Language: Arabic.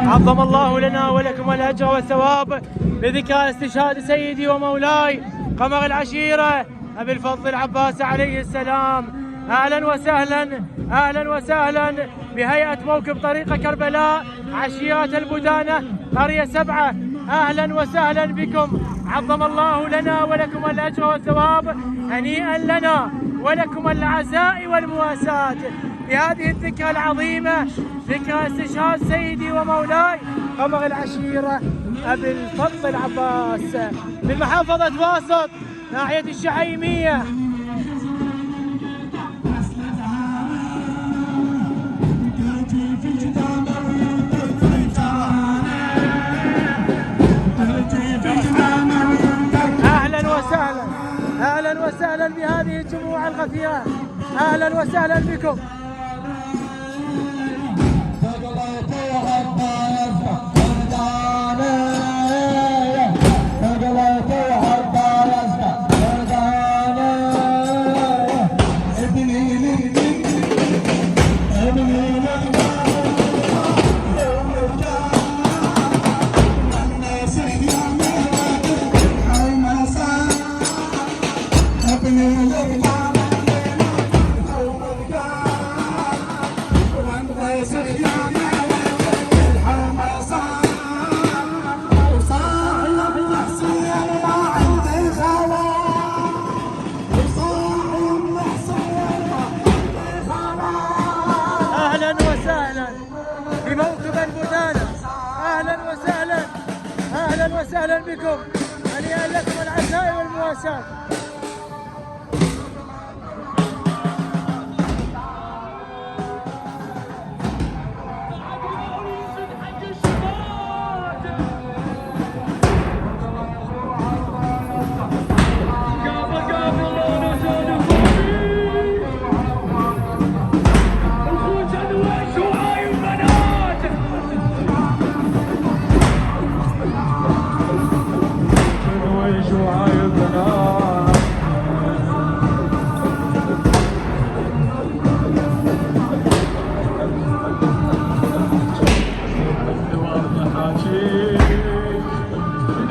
عظم الله لنا ولكم الأجر والثواب بذكرى استشهاد سيدي ومولاي قمر العشيرة أبي الفضل العباس عليه السلام. أهلا وسهلا أهلا وسهلا بهيئة موكب طريق كربلاء عشيرة البدانة قرية 7. أهلا وسهلا بكم، عظم الله لنا ولكم الأجر والثواب. هنيئا لنا ولكم العزاء والمواساة بهذه الذكرى العظيمة، ذكرى استشهاد سيدي ومولاي قمر العشيرة أبي الفضل العباس من محافظة واسط ناحية الشحيمية. أهلا وسهلا بهذه الجموع الغفيرة، أهلا وسهلا بكم. أهلا وسهلا بموكب البدانة، أهلا وسهلا أهلا وسهلا بكم. هنيئا لكم العزاء والمواساة.